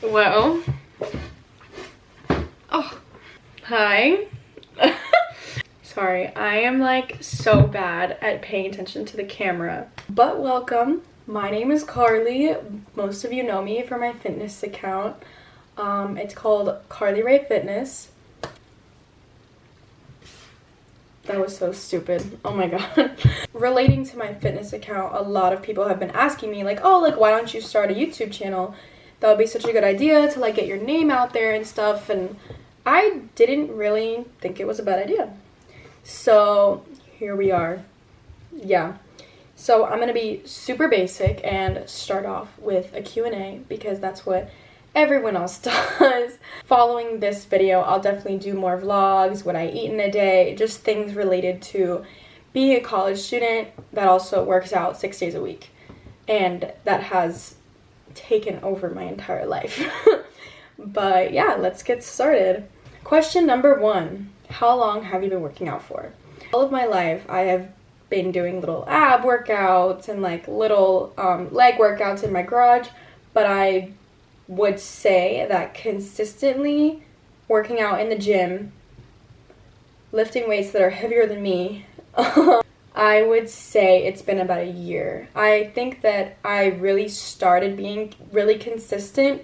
Well, oh, hi. Sorry, I am like so bad at paying attention to the camera. But welcome. My name is Carly. Most of you know me from my fitness account. It's called Carly Ray Fitness. That was so stupid. Oh my god. Relating to my fitness account, a lot of people have been asking me like, oh, like why don't you start a YouTube channel? That would be such a good idea to like get your name out there and stuff, and I didn't really think it was a bad idea. So here we are. Yeah. So I'm gonna be super basic and start off with a Q&A because that's what everyone else does. Following this video, I'll definitely do more vlogs, what I eat in a day, just things related to being a college student that also works out 6 days a week. And that has taken over my entire life. But yeah, let's get started. Question number 1. How long have you been working out for? All of my life, I have been doing little ab workouts and like little leg workouts in my garage, but I would say that consistently working out in the gym, lifting weights that are heavier than me, I would say it's been about a year. I think that I really started being really consistent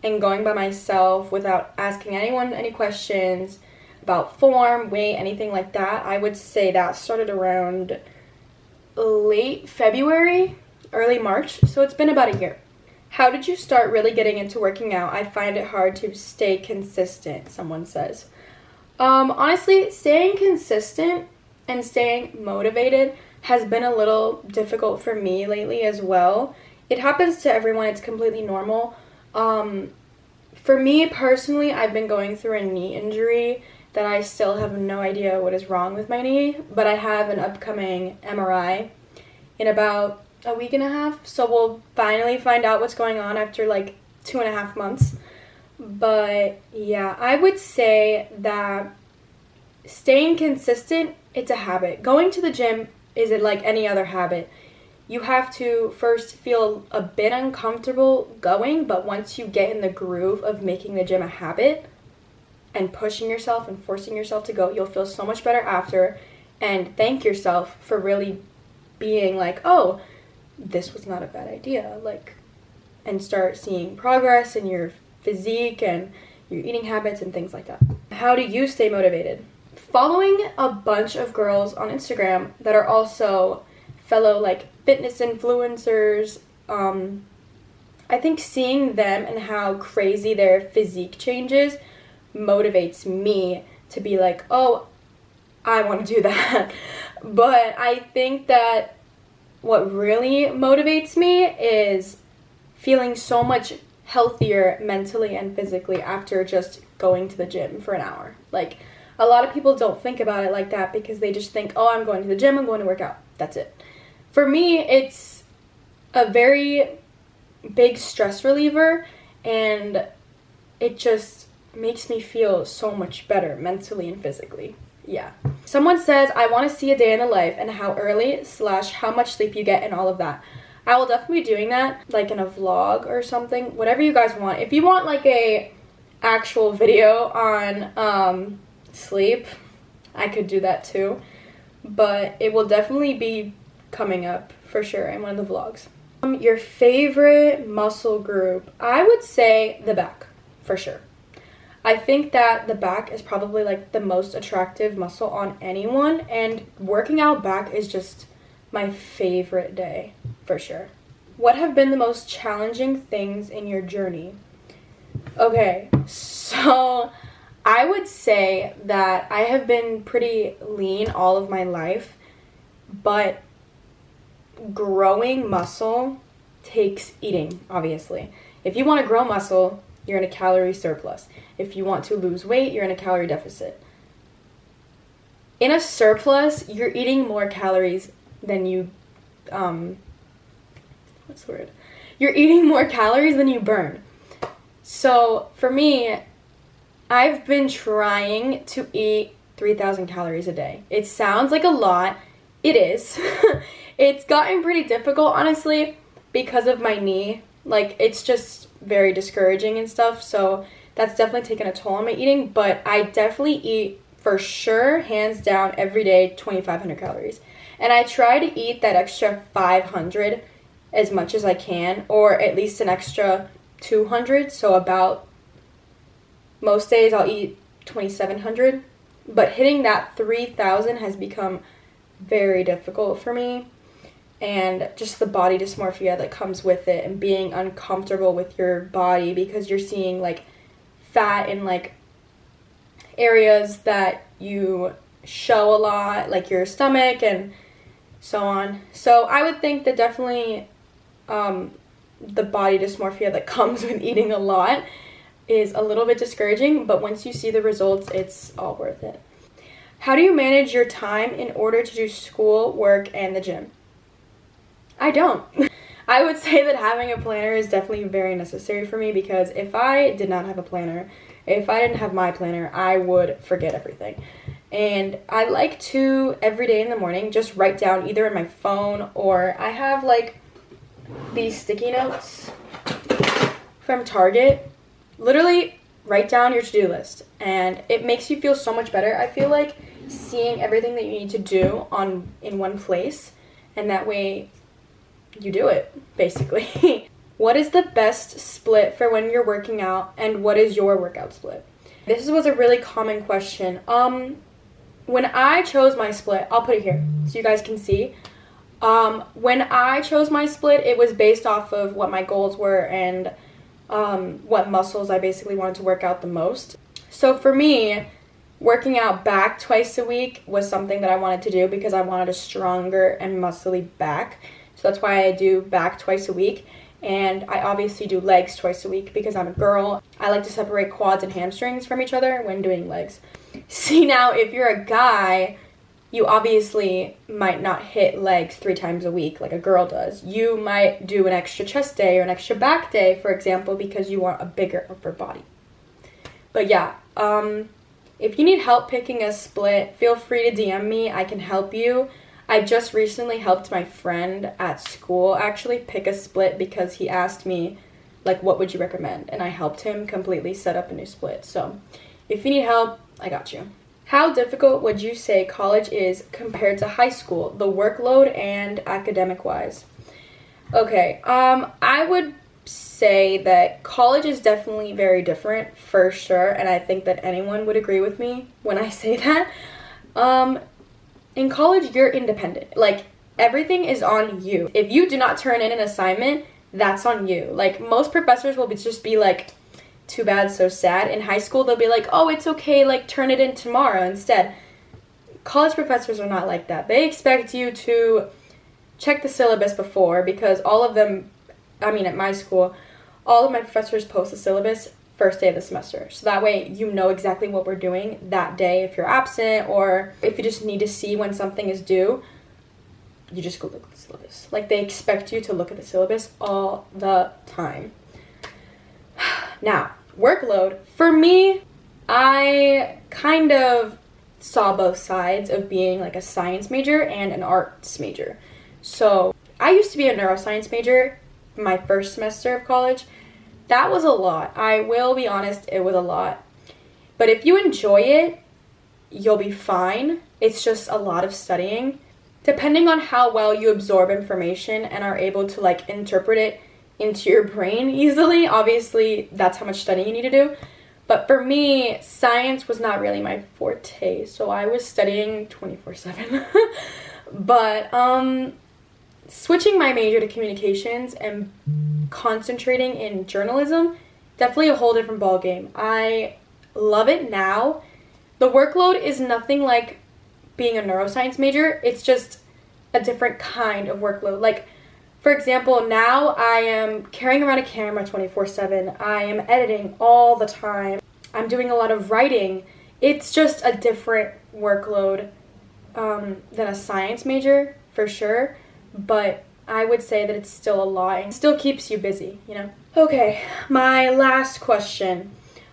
and going by myself without asking anyone any questions about form, weight, anything like that. I would say that started around late February, early March, so it's been about a year. How did you start really getting into working out? I find it hard to stay consistent, someone says. Honestly, staying consistent and staying motivated has been a little difficult for me lately as well. It happens to everyone, it's completely normal. For me personally, I've been going through a knee injury that I still have no idea what is wrong with my knee, but I have an upcoming MRI in about a week and a half, so we'll finally find out what's going on after like 2.5 months. But yeah, I would say that staying consistent, it's a habit. Going to the gym is like any other habit. You have to first feel a bit uncomfortable going, but once you get in the groove of making the gym a habit and pushing yourself and forcing yourself to go, you'll feel so much better after and thank yourself for really being like, oh, this was not a bad idea, like, and start seeing progress in your physique and your eating habits and things like that. How do you stay motivated? Following a bunch of girls on Instagram that are also fellow like fitness influencers. I think seeing them and how crazy their physique changes motivates me to be like, oh, I want to do that. But I think that what really motivates me is feeling so much healthier mentally and physically after just going to the gym for an hour. Like, a lot of people don't think about it like that because they just think, oh, I'm going to the gym, I'm going to work out. That's it. For me, it's a very big stress reliever, and it just makes me feel so much better mentally and physically. Yeah. Someone says, I want to see a day in the life and how early / how much sleep you get and all of that. I will definitely be doing that, like in a vlog or something, whatever you guys want. If you want like a actual video on sleep, I could do that too. But it will definitely be coming up for sure in one of the vlogs. Your favorite muscle group? I would say the back, for sure. I think that the back is probably like the most attractive muscle on anyone, and working out back is just my favorite day, for sure. What have been the most challenging things in your journey? Okay, so I would say that I have been pretty lean all of my life, but growing muscle takes eating, obviously. If you want to grow muscle, you're in a calorie surplus. If you want to lose weight, you're in a calorie deficit. In a surplus, you're eating more calories than you, You're eating more calories than you burn. So for me, I've been trying to eat 3,000 calories a day. It sounds like a lot. It is. It's gotten pretty difficult, honestly, because of my knee. Like, it's just very discouraging and stuff. So that's definitely taken a toll on my eating. But I definitely eat, for sure, hands down, every day 2,500 calories. And I try to eat that extra 500 as much as I can, or at least an extra 200. So about, most days I'll eat 2,700. But hitting that 3,000 has become very difficult for me. And just the body dysmorphia that comes with it, and being uncomfortable with your body because you're seeing like fat in like areas that you show a lot, like your stomach and so on. So I would think that definitely the body dysmorphia that comes with eating a lot is a little bit discouraging, but once you see the results, it's all worth it. How do you manage your time in order to do school, work, and the gym? I don't. I would say that having a planner is definitely very necessary for me, because if I did not have a planner, if I didn't have my planner, I would forget everything. And I like to, every day in the morning, just write down either in my phone, or I have like these sticky notes from Target. Literally write down your to-do list, and it makes you feel so much better. I feel like seeing everything that you need to do in one place, and that way you do it, basically. What is the best split for when you're working out, and what is your workout split? This was a really common question. When I chose my split, I'll put it here so you guys can see. When I chose my split, it was based off of what my goals were and what muscles I basically wanted to work out the most. So for me, working out back twice a week was something that I wanted to do because I wanted a stronger and muscly back. So that's why I do back twice a week. And I obviously do legs twice a week because I'm a girl. I like to separate quads and hamstrings from each other when doing legs. See, now, if you're a guy, you obviously might not hit legs 3 times a week like a girl does. You might do an extra chest day or an extra back day, for example, because you want a bigger upper body. But yeah, if you need help picking a split, feel free to DM me. I can help you. I just recently helped my friend at school actually pick a split because he asked me, like, what would you recommend? And I helped him completely set up a new split. So if you need help, I got you. How difficult would you say college is compared to high school, the workload and academic-wise? Okay, I would say that college is definitely very different, for sure, and I think that anyone would agree with me when I say that. In college, you're independent. Like, everything is on you. If you do not turn in an assignment, that's on you. Like, most professors will just be like, too bad, so sad. In high school, they'll be like, oh, it's okay, like, turn it in tomorrow instead. College professors are not like that. They expect you to check the syllabus before, because all of them, I mean, at my school, all of my professors post the syllabus first day of the semester. So that way you know exactly what we're doing that day. If you're absent, or if you just need to see when something is due, you just go look at the syllabus. Like, they expect you to look at the syllabus all the time. Now, workload. For me, I kind of saw both sides of being like a science major and an arts major. So I used to be a neuroscience major my first semester of college. That was a lot. I will be honest, it was a lot. But if you enjoy it, you'll be fine. It's just a lot of studying. Depending on how well you absorb information and are able to like interpret it into your brain easily, obviously that's how much studying you need to do. But for me, science was not really my forte, so I was studying 24/7. But switching my major to communications and concentrating in journalism, definitely a whole different ballgame. I love it now. The workload is nothing like being a neuroscience major. It's just a different kind of workload. Like, for example, now I am carrying around a camera 24/7. I am editing all the time. I'm doing a lot of writing. It's just a different workload than a science major, for sure. But I would say that it's still a lot and still keeps you busy, you know? Okay, my last question.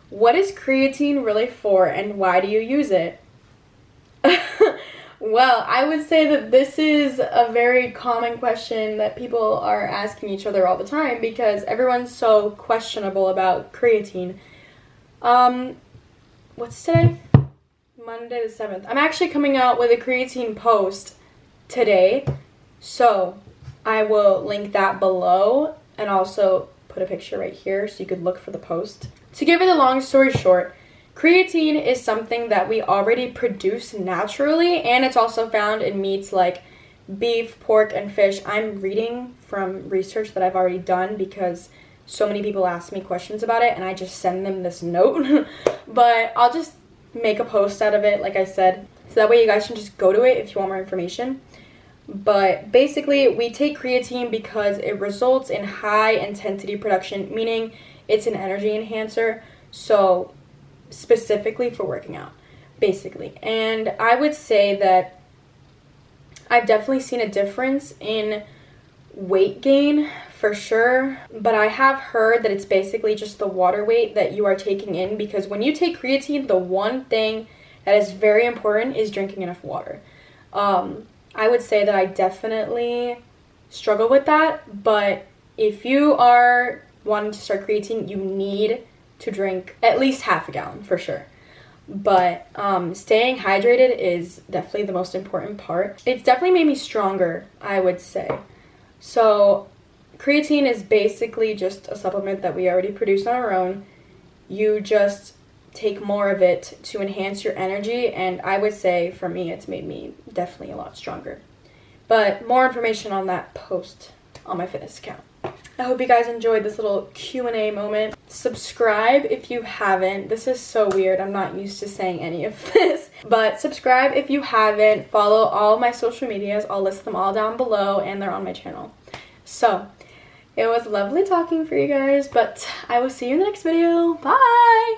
What is creatine really for, and why do you use it? Well, I would say that this is a very common question that people are asking each other all the time because everyone's so questionable about creatine. What's today? Monday the 7th. I'm actually coming out with a creatine post today, so I will link that below and also put a picture right here so you could look for the post. To give it a long story short, creatine is something that we already produce naturally, and it's also found in meats like beef, pork, and fish. I'm reading from research that I've already done because so many people ask me questions about it, and I just send them this note. But I'll just make a post out of it, like I said, so that way you guys can just go to it if you want more information. But basically, we take creatine because it results in high intensity production, meaning it's an energy enhancer, so specifically for working out, basically. And I would say that I've definitely seen a difference in weight gain for sure, but I have heard that it's basically just the water weight that you are taking in, because when you take creatine, the one thing that is very important is drinking enough water. I would say that I definitely struggle with that, but if you are wanting to start creatine, you need to drink at least half a gallon for sure. But staying hydrated is definitely the most important part. It's definitely made me stronger, I would say. So creatine is basically just a supplement that we already produce on our own. You just take more of it to enhance your energy, and I would say for me it's made me definitely a lot stronger. But more information on that post on my fitness account. I hope you guys enjoyed this little Q&A moment. Subscribe if you haven't. This is so weird. I'm not used to saying any of this. But subscribe if you haven't. Follow all my social medias. I'll list them all down below, and they're on my channel. So, it was lovely talking for you guys, but I will see you in the next video. Bye!